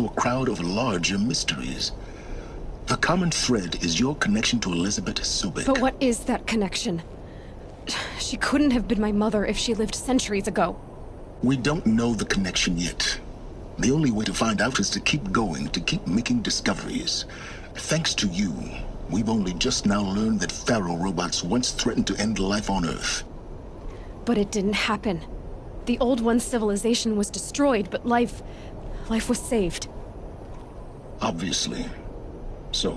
to a crowd of larger mysteries. The common thread is your connection to Elizabeth Sobek. But what is that connection? She couldn't have been my mother if she lived centuries ago. We don't know the connection yet. The only way to find out is to keep going, to keep making discoveries. Thanks to you, we've only just now learned that Pharaoh robots once threatened to end life on Earth. But it didn't happen. The Old One's civilization was destroyed, but life was saved. Obviously. So,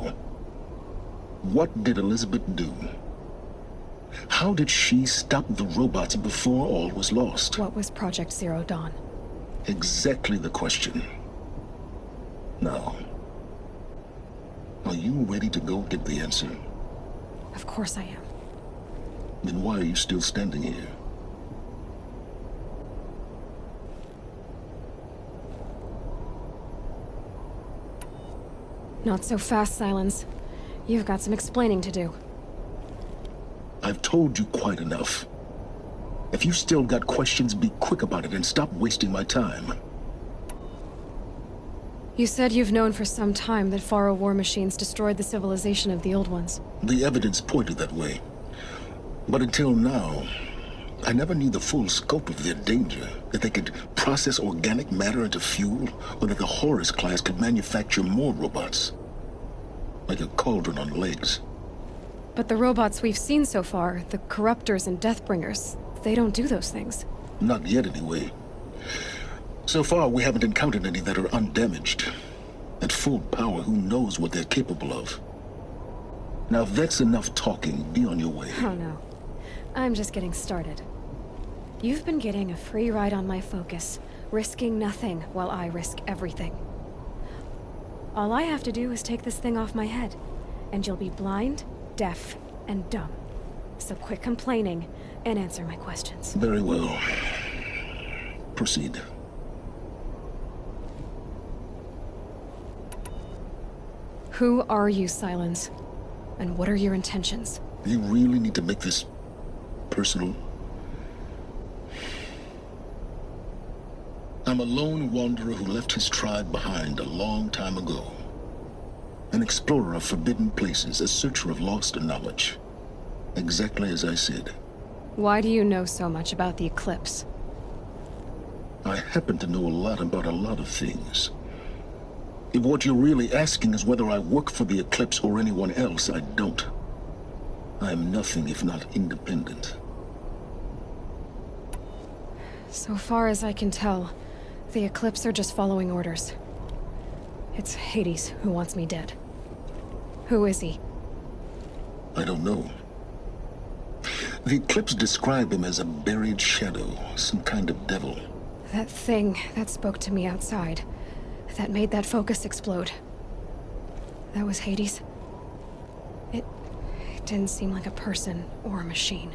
what did Elizabeth do? How did she stop the robots before all was lost? What was Project Zero Dawn? Exactly the question. Now, are you ready to go get the answer? Of course I am. Then why are you still standing here? Not so fast, Silence. You've got some explaining to do. I've told you quite enough. If you still got questions, be quick about it and stop wasting my time. You said you've known for some time that Pharaoh war machines destroyed the civilization of the Old Ones. The evidence pointed that way. But until now, I never knew the full scope of their danger. That they could process organic matter into fuel, or that the Horus class could manufacture more robots. Like a cauldron on legs. But the robots we've seen so far, the Corruptors and Deathbringers, they don't do those things. Not yet, anyway. So far, we haven't encountered any that are undamaged. At full power, who knows what they're capable of? Now, if that's enough talking, be on your way. Oh no. I'm just getting started. You've been getting a free ride on my focus, risking nothing while I risk everything. All I have to do is take this thing off my head, and you'll be blind, deaf, and dumb. So quit complaining and answer my questions. Very well. Proceed. Who are you, Silence? And what are your intentions? You really need to make this personal? I'm a lone wanderer who left his tribe behind a long time ago. An explorer of forbidden places, a searcher of lost knowledge. Exactly as I said. Why do you know so much about the Eclipse? I happen to know a lot about a lot of things. If what you're really asking is whether I work for the Eclipse or anyone else, I don't. I am nothing if not independent. So far as I can tell, the Eclipse are just following orders. It's Hades who wants me dead. Who is he? I don't know. The Eclipse describe him as a buried shadow, some kind of devil. That thing that spoke to me outside, that made that focus explode. That was Hades? It didn't seem like a person or a machine.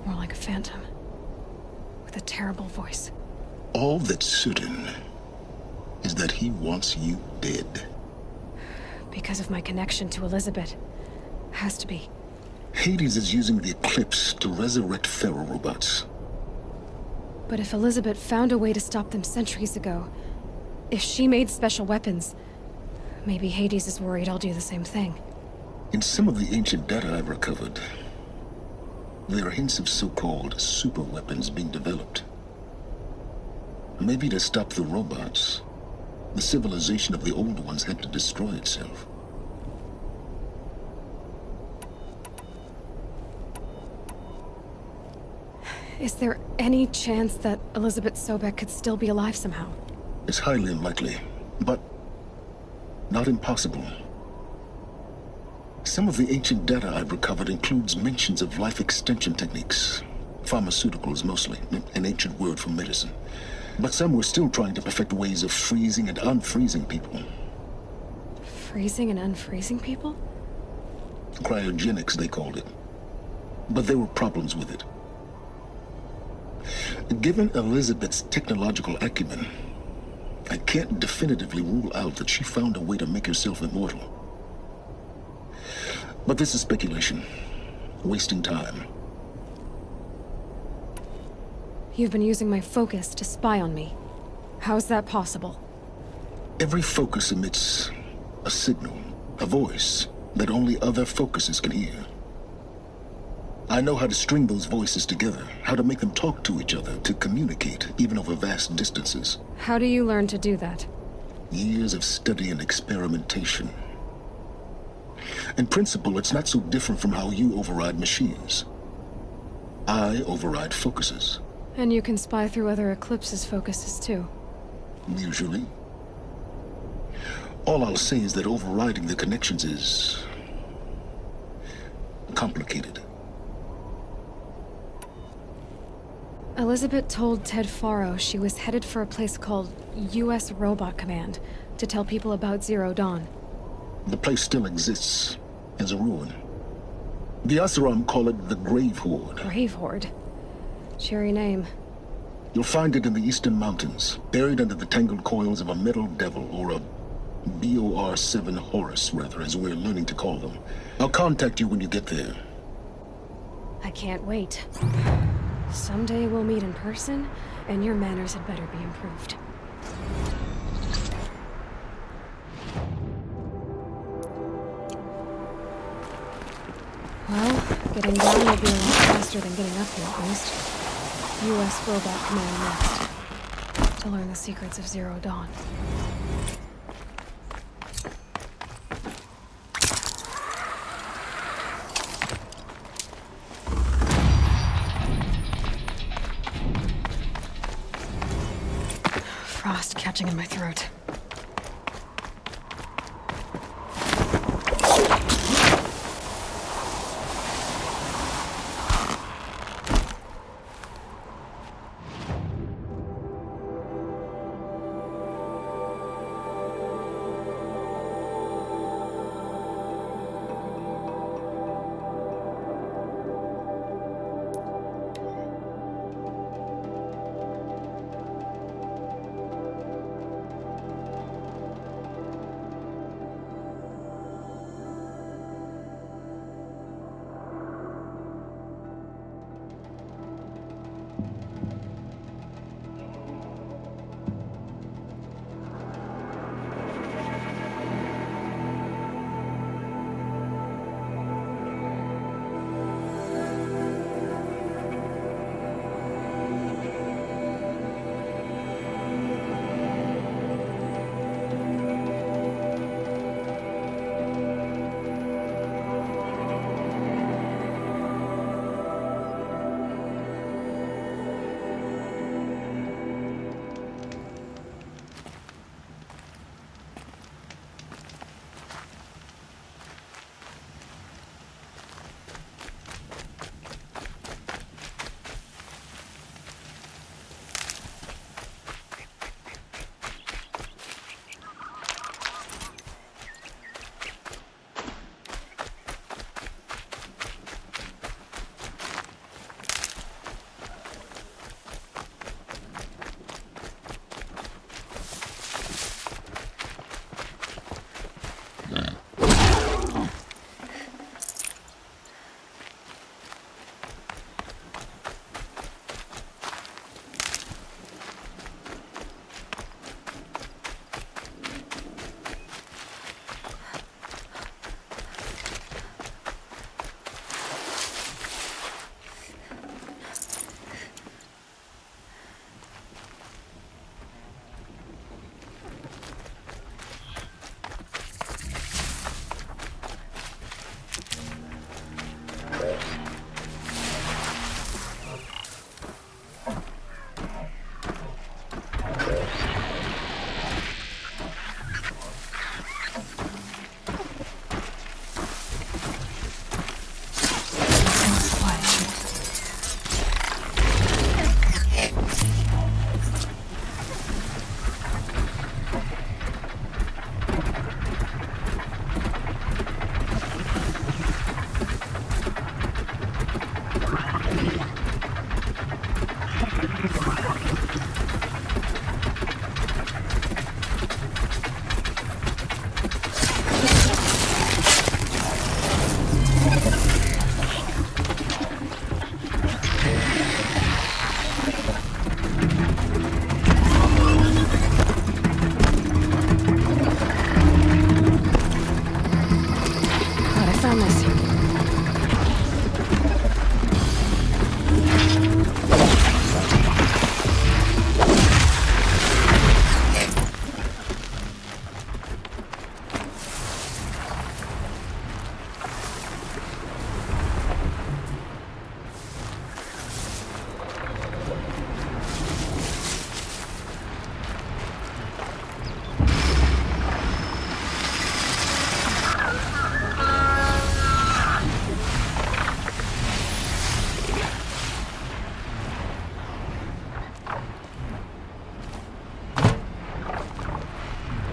More like a phantom. With a terrible voice. All that's certain is that he wants you dead. Because of my connection to Elizabeth. Has to be. Hades is using the Eclipse to resurrect Pharaoh robots. But if Elizabeth found a way to stop them centuries ago, if she made special weapons, maybe Hades is worried I'll do the same thing. In some of the ancient data I've recovered, there are hints of so-called super weapons being developed. Maybe to stop the robots, the civilization of the Old Ones had to destroy itself. Is there any chance that Elizabeth Sobek could still be alive somehow? It's highly unlikely, but not impossible. Some of the ancient data I've recovered includes mentions of life extension techniques. Pharmaceuticals mostly, an ancient word for medicine. But some were still trying to perfect ways of freezing and unfreezing people. Freezing and unfreezing people? Cryogenics, they called it. But there were problems with it. Given Elizabeth's technological acumen, I can't definitively rule out that she found a way to make herself immortal. But this is speculation. Wasting time. You've been using my focus to spy on me. How's that possible? Every focus emits a signal, a voice that only other focuses can hear. I know how to string those voices together, how to make them talk to each other, to communicate, even over vast distances. How do you learn to do that? Years of study and experimentation. In principle, it's not so different from how you override machines. I override focuses. And you can spy through other Eclipse's focuses too. Usually. All I'll say is that overriding the connections is complicated. Elizabeth told Ted Faro she was headed for a place called U.S. Robot Command to tell people about Zero Dawn. The place still exists as a ruin. The Oseram call it the Grave Horde. Grave Horde? Cheery name. You'll find it in the Eastern Mountains, buried under the tangled coils of a metal devil, or a BOR-7 Horus, rather, as we're learning to call them. I'll contact you when you get there. I can't wait. Someday we'll meet in person, and your manners had better be improved. Well, getting down will be a lot faster than getting up here, at least. U.S. Robot Command next. To learn the secrets of Zero Dawn. Frost catching in my throat.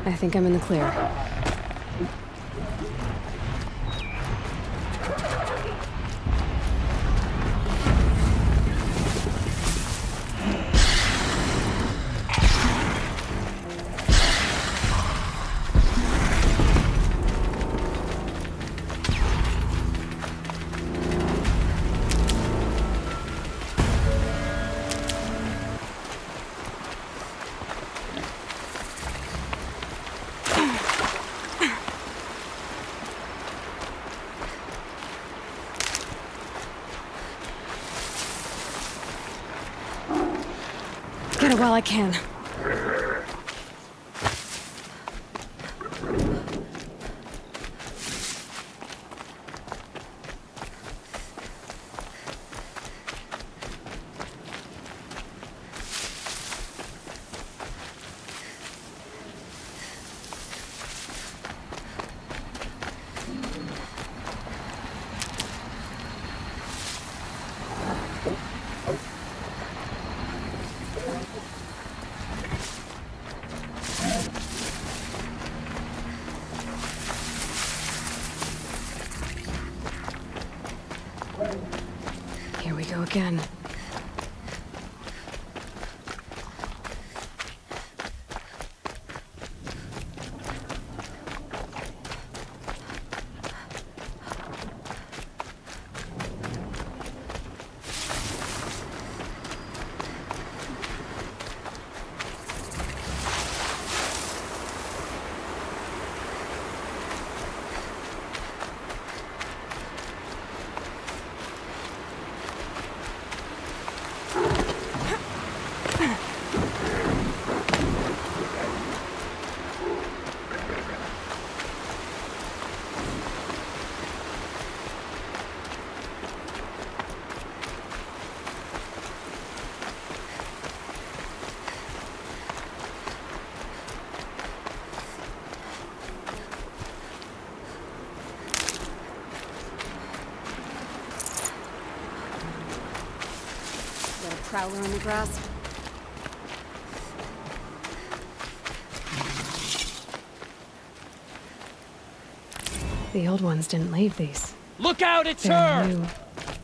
I think I'm in the clear. Get it while I can. Here we go again. Prowler on the grass. The old ones didn't leave these. Look out, it's They're her! new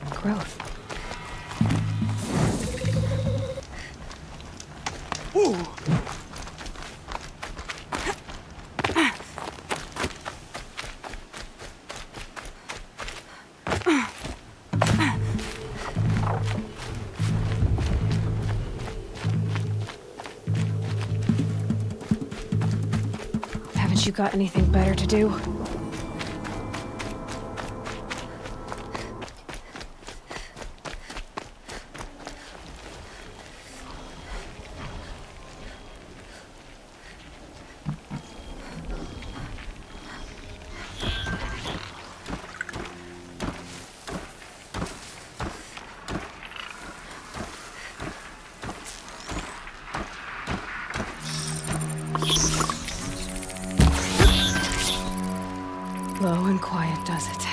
growth. Ooh. Haven't you got anything better to do? Low and quiet does it.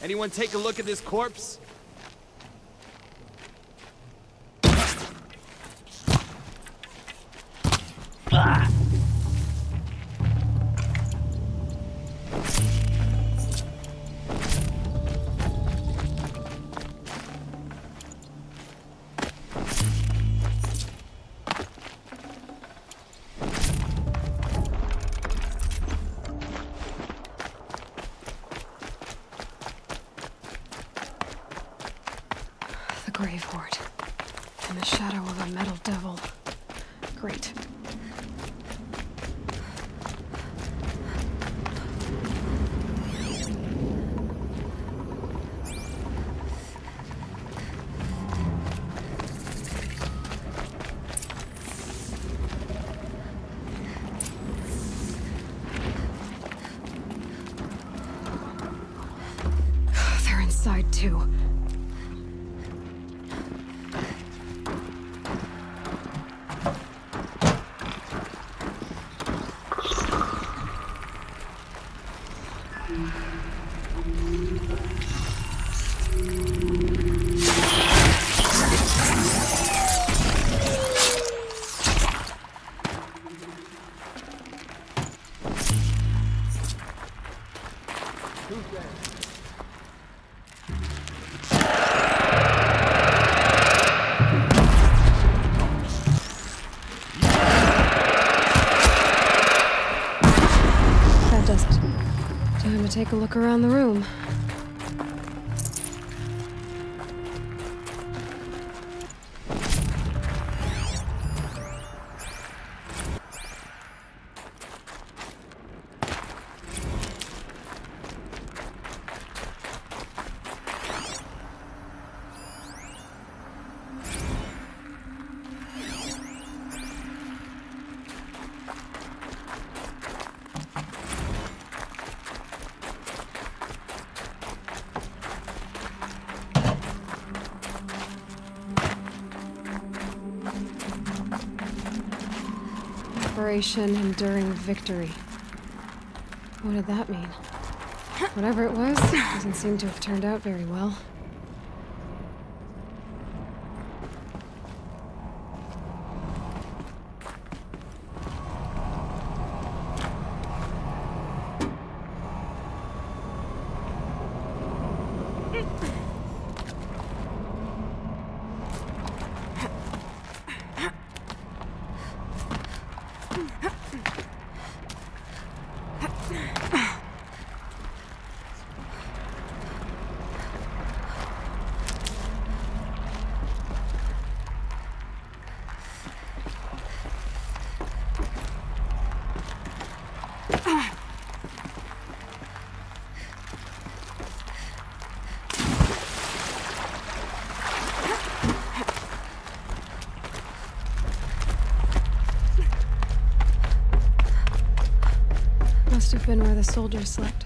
Anyone take a look at this corpse? The Grave Horde. In the shadow of a metal devil. Great. They're inside too. That does it. Time to take a look around the room. Operation Enduring Victory. What did that mean? Whatever it was, doesn't seem to have turned out very well. Must have been where the soldiers slept.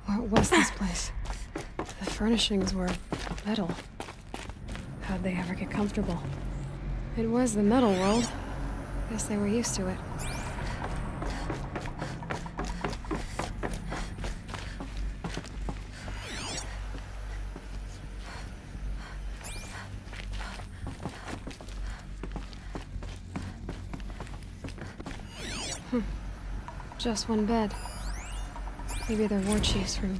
What was this place? The furnishings were metal. How'd they ever get comfortable? It was the metal world. Guess they were used to it. Just one bed. Maybe they're war chief's room.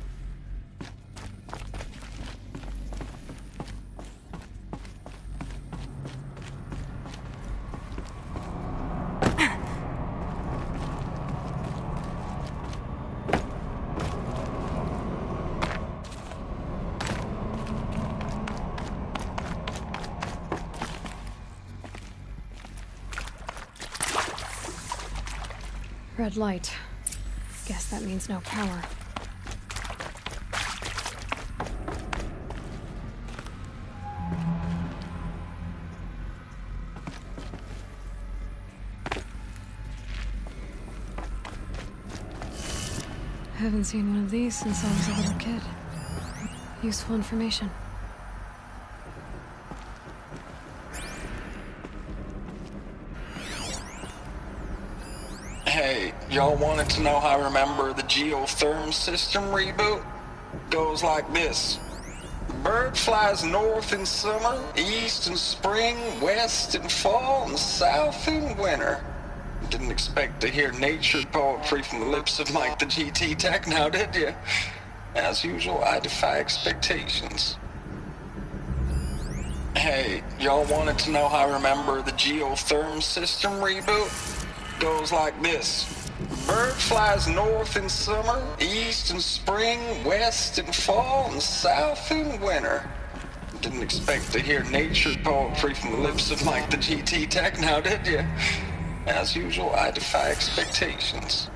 Red light. Guess that means no power. Haven't seen one of these since I was a little kid. Useful information. Hey, y'all wanted to know how I remember the geotherm system reboot? Goes like this. Bird flies north in summer, east in spring, west in fall, and south in winter. Didn't expect to hear nature poetry from the lips of Mike the GT Tech now, did you? As usual, I defy expectations. Hey, y'all wanted to know how I remember the geotherm system reboot? Goes like this. Bird flies north in summer, east in spring, west in fall, and south in winter. Didn't expect to hear nature poetry from the lips of Mike the GT Tech now, did you? As usual, I defy expectations.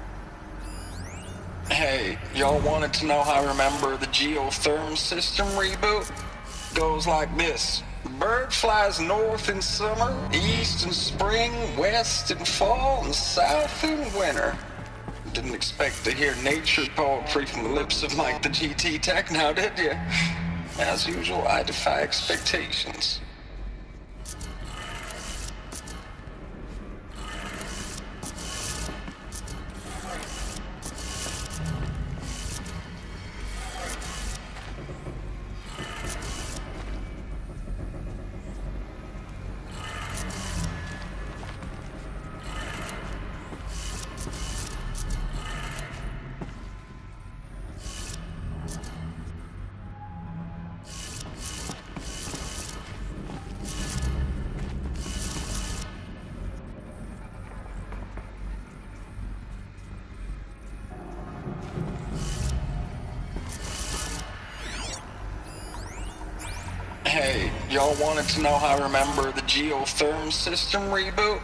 Hey, y'all wanted to know how I remember the geotherm system reboot? Goes like this. Bird flies north in summer, east in spring, west in fall, and south in winter. Didn't expect to hear nature poetry from the lips of Mike the GT Tech now, did you? As usual, I defy expectations. Hey, y'all wanted to know how I remember the geotherm system reboot?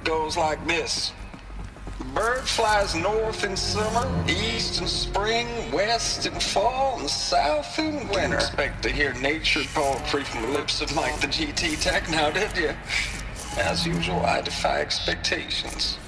Goes like this. Bird flies north in summer, east in spring, west in fall, and south in winter. Didn't expect to hear nature poetry from the lips of Mike the GT Tech now, did you? As usual, I defy expectations.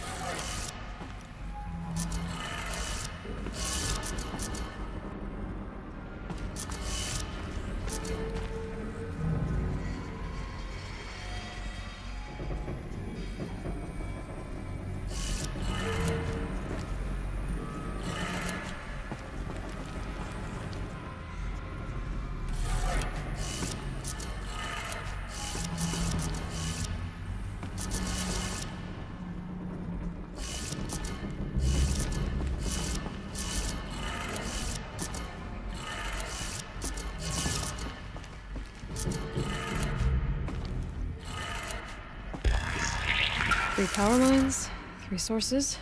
Three power lines, 3 sources.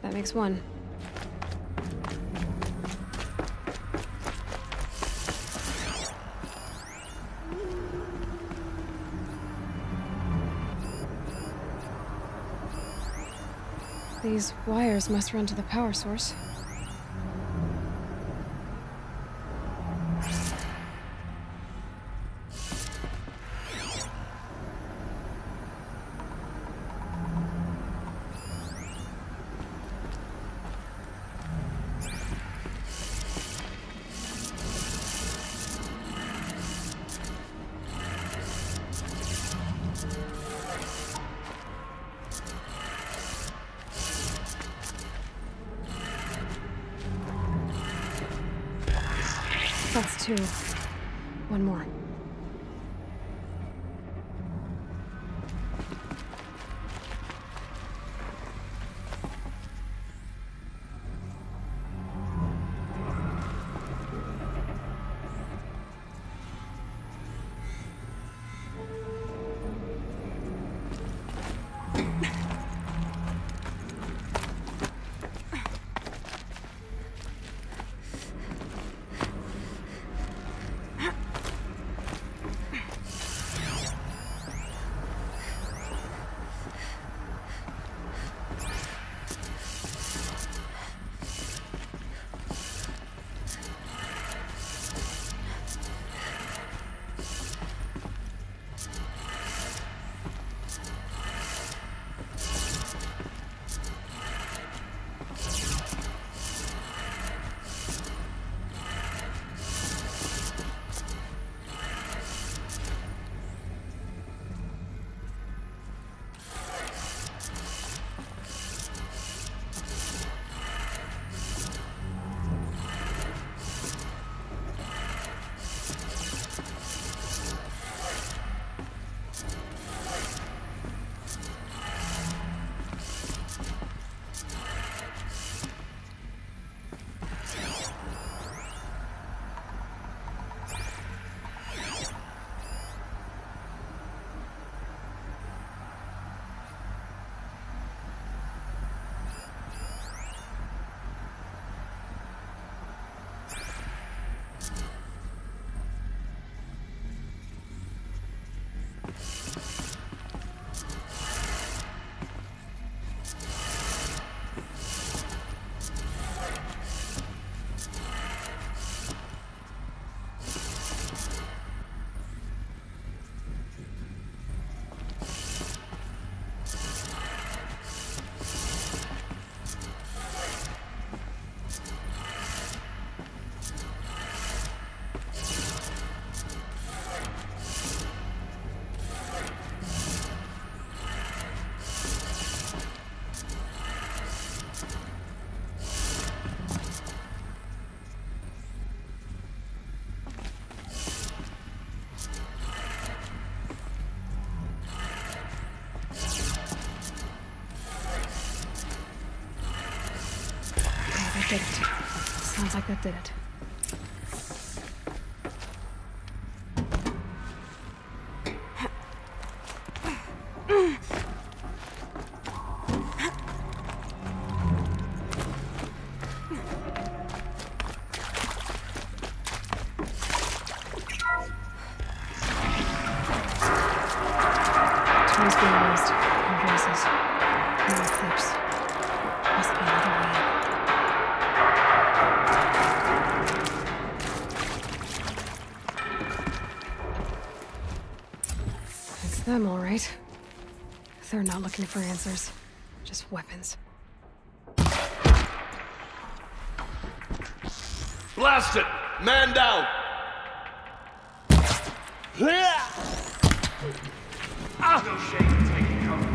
That makes 1. These wires must run to the power source. That's 2. 1 more. Did it. Sounds like that did it. I'm all right. They're not looking for answers, just weapons. Blast it! Man down! No shame in taking cover.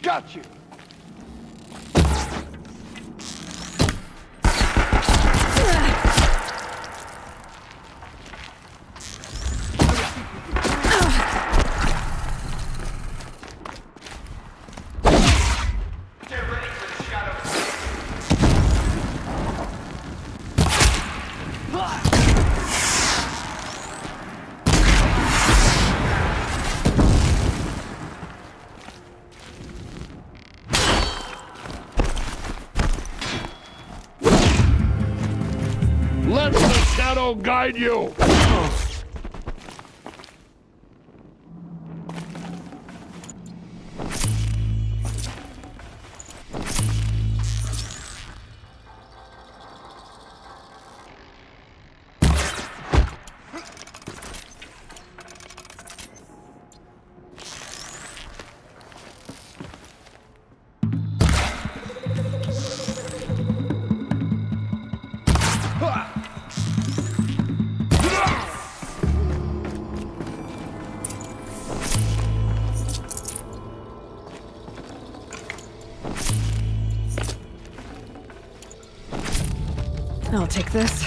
Got you! Let the shadow guide you! I'll take this.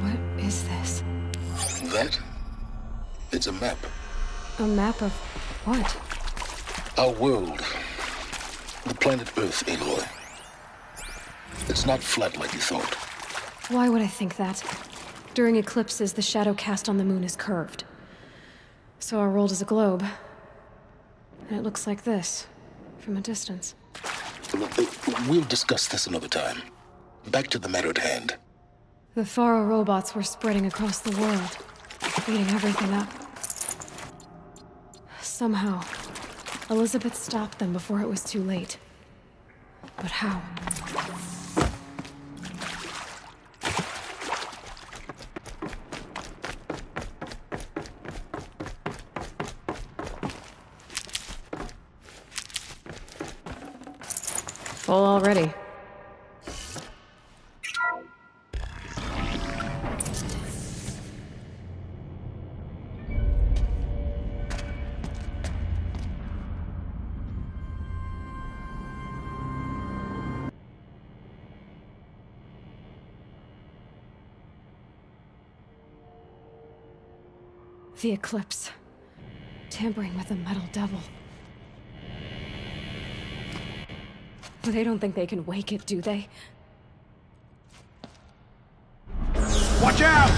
What is this? That? It's a map. A map of what? Our world. The planet Earth, Aloy. It's not flat like you thought. Why would I think that? During eclipses, the shadow cast on the moon is curved. So our world is a globe. And it looks like this, from a distance. We'll discuss this another time. Back to the matter at hand. The Faro robots were spreading across the world, eating everything up. Somehow, Elizabeth stopped them before it was too late. But how? Full already. The Eclipse. Tampering with the Metal Devil. They don't think they can wake it, do they? Watch out!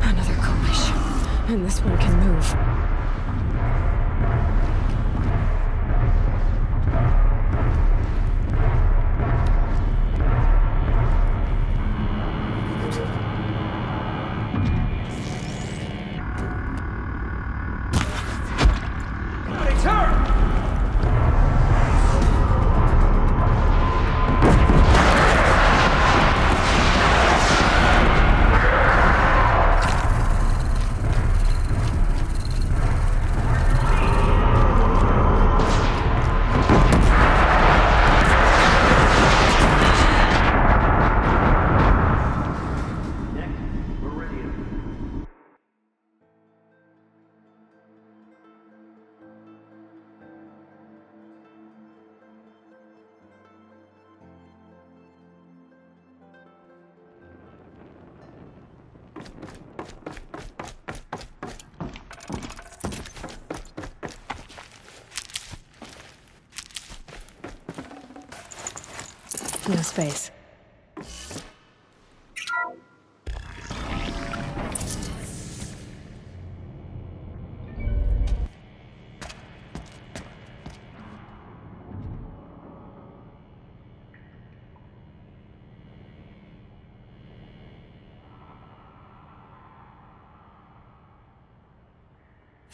Another collision. And this one can move. No space.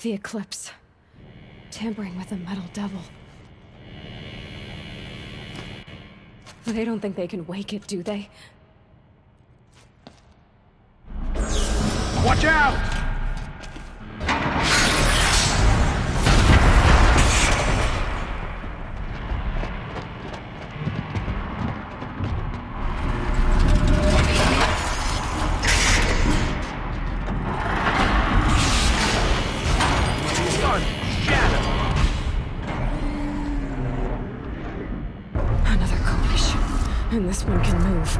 The Eclipse. Tampering with the Metal Devil. They don't think they can wake it, do they? Watch out! Another collision. And this one can move.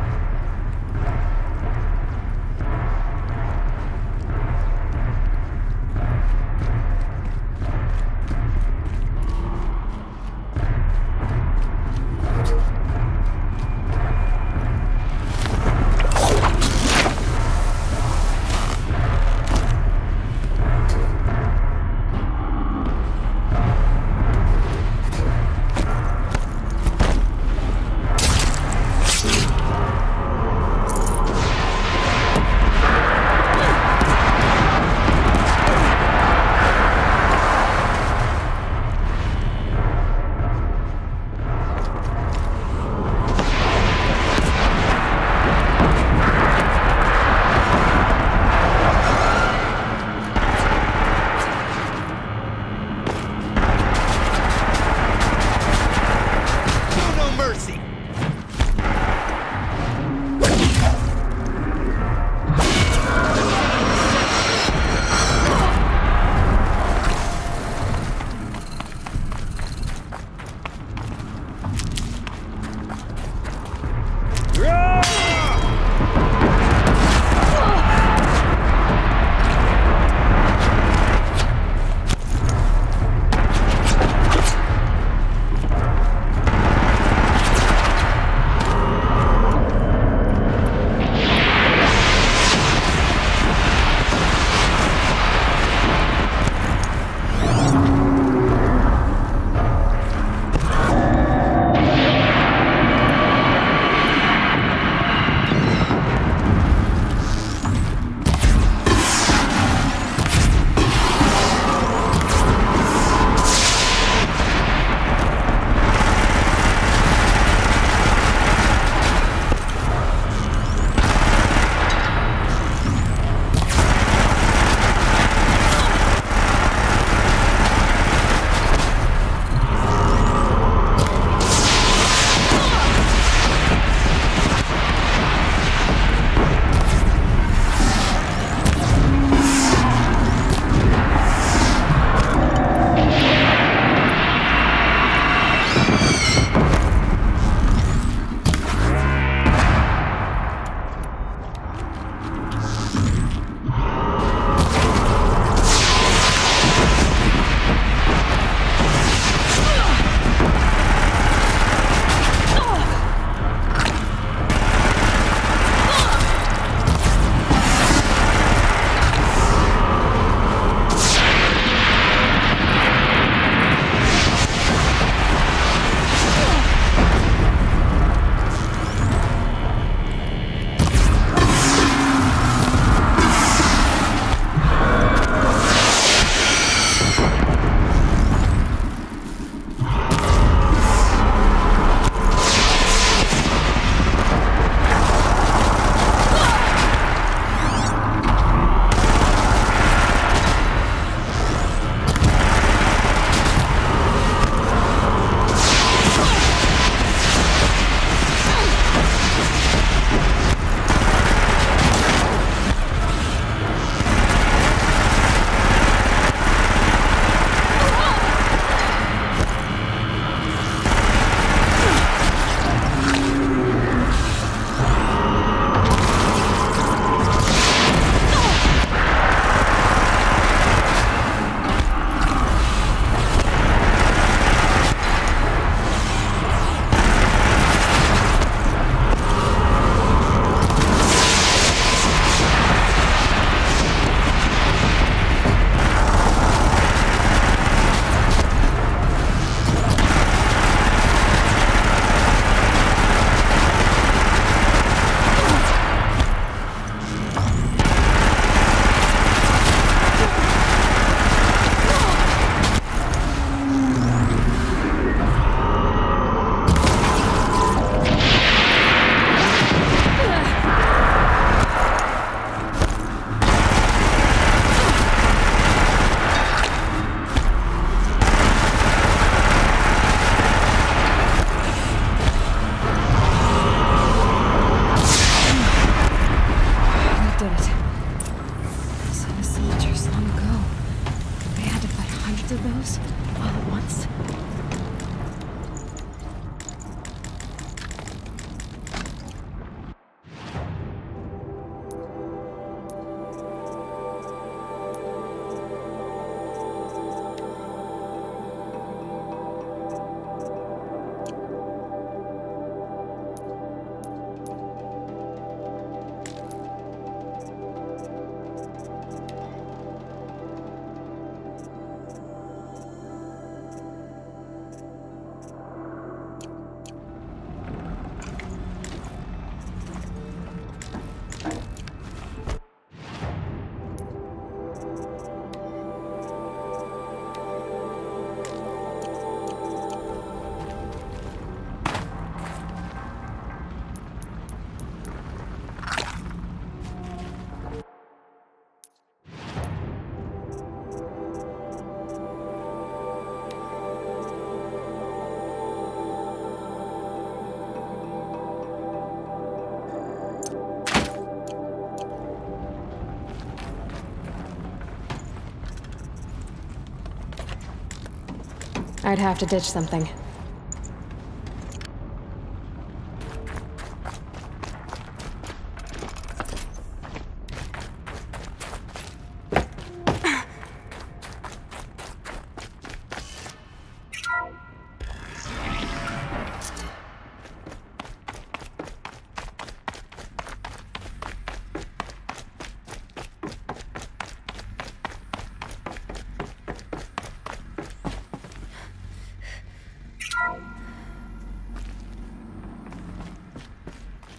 I'd have to ditch something.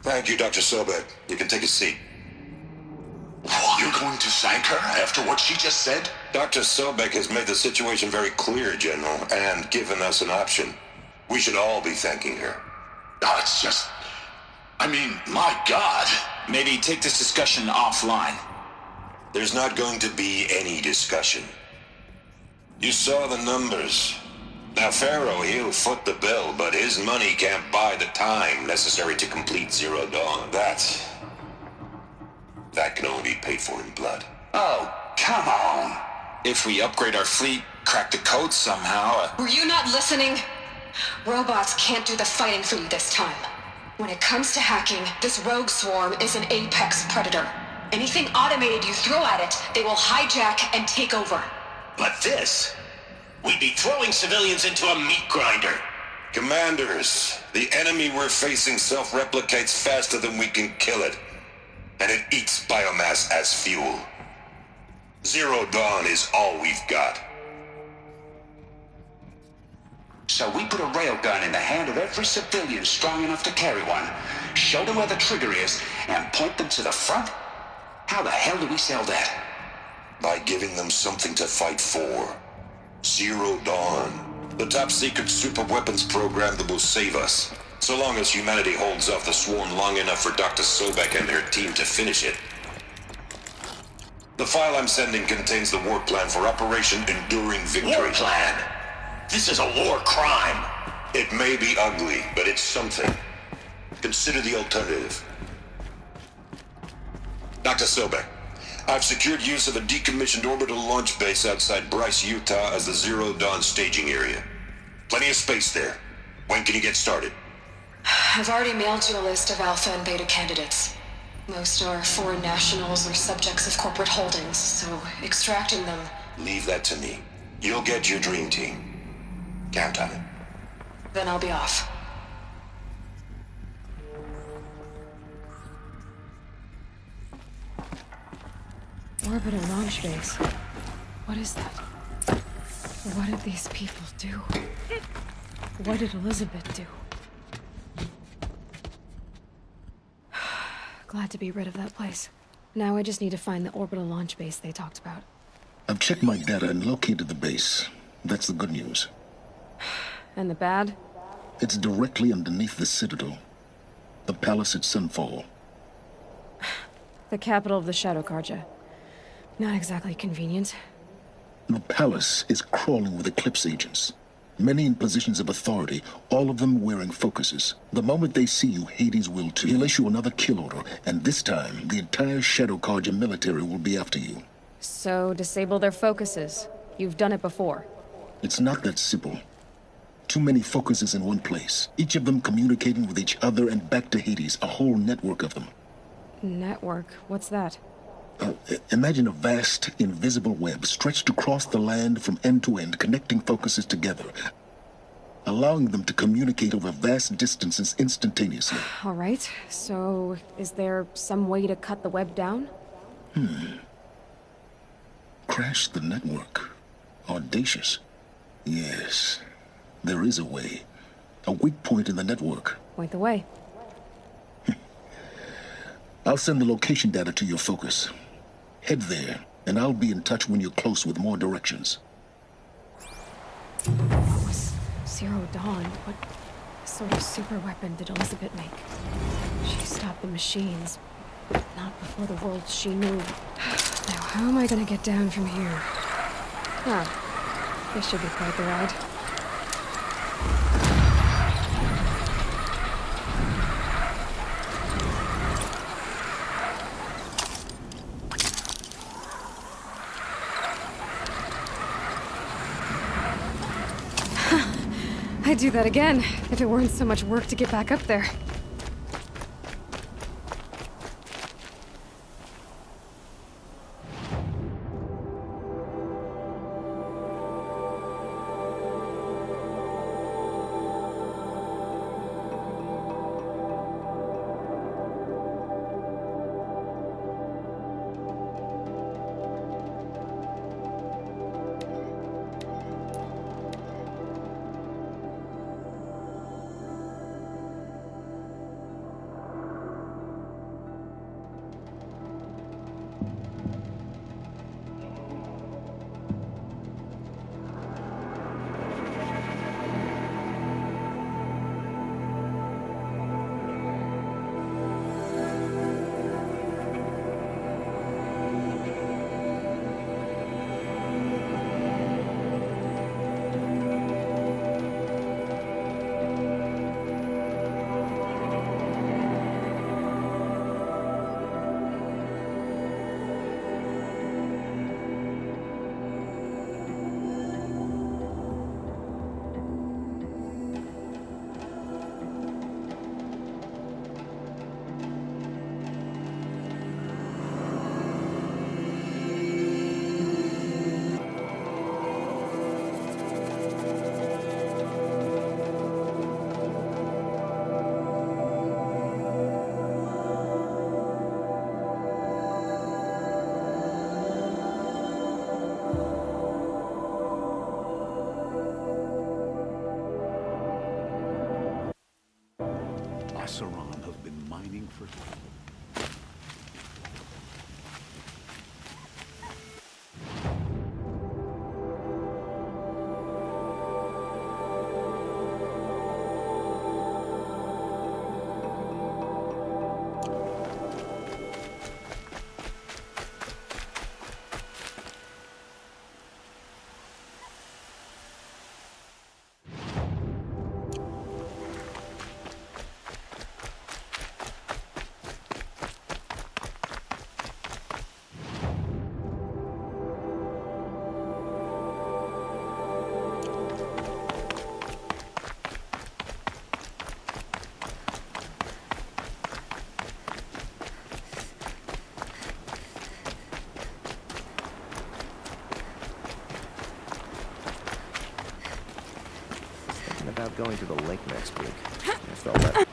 Thank you, Dr. Sobek. You can take a seat. You're going to thank her after what she just said? Dr. Sobek has made the situation very clear, General, and given us an option. We should all be thanking her. Oh, it's just... I mean, my God. Maybe take this discussion offline. There's not going to be any discussion. You saw the numbers. Now, Pharaoh, he'll foot the bill, but his money can't buy the time necessary to complete Zero Dawn. That can only be paid for in blood. Oh, come on. If we upgrade our fleet, crack the code somehow... Were you not listening? Robots can't do the fighting for you this time. When it comes to hacking, this rogue swarm is an apex predator. Anything automated you throw at it, they will hijack and take over. But this... we'd be throwing civilians into a meat grinder. Commanders, the enemy we're facing self-replicates faster than we can kill it. And it eats biomass as fuel. Zero Dawn is all we've got. So we put a railgun in the hand of every civilian strong enough to carry one, show them where the trigger is, and point them to the front? How the hell do we sell that? By giving them something to fight for. Zero Dawn. The top-secret super-weapons program that will save us. So long as humanity holds off the swarm long enough for Dr. Sobek and her team to finish it. The file I'm sending contains the war plan for Operation Enduring Victory. War plan? This is a war crime. It may be ugly, but it's something. Consider the alternative. Dr. Sobek, I've secured use of a decommissioned orbital launch base outside Bryce, Utah as the Zero Dawn staging area. Plenty of space there. When can you get started? I've already mailed you a list of Alpha and Beta candidates. Most are foreign nationals or subjects of corporate holdings, so extracting them... Leave that to me. You'll get your dream team. Count on it. Then I'll be off. Orbital launch base. What is that? What did these people do? What did Elizabeth do? Glad to be rid of that place. Now I just need to find the orbital launch base they talked about. I've checked my data and located the base. That's the good news. And the bad? It's directly underneath the Citadel. The palace at Sunfall. The capital of the Shadow Carja. Not exactly convenient. The palace is crawling with Eclipse agents. Many in positions of authority, all of them wearing focuses. The moment they see you, Hades will too. He'll issue another kill order, and this time, the entire Shadow Carja military will be after you. So, disable their focuses. You've done it before. It's not that simple. Too many focuses in one place, each of them communicating with each other and back to Hades, a whole network of them. Network? What's that? Imagine a vast, invisible web stretched across the land from end to end, connecting focuses together, allowing them to communicate over vast distances instantaneously. All right, so is there some way to cut the web down? Crash the network. Audacious. Yes, there is a way. A weak point in the network. Point the way. I'll send the location data to your focus. Head there, and I'll be in touch when you're close with more directions. Zero Dawn, what sort of super weapon did Elizabeth make? She stopped the machines, but not before the world she knew. Now, how am I gonna get down from here? Huh. This should be quite the ride. I'd do that again, if it weren't so much work to get back up there. Asaran have been mining for... About going to the lake next week. I felt that.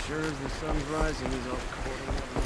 Sure as the sun's rising, he's off courting.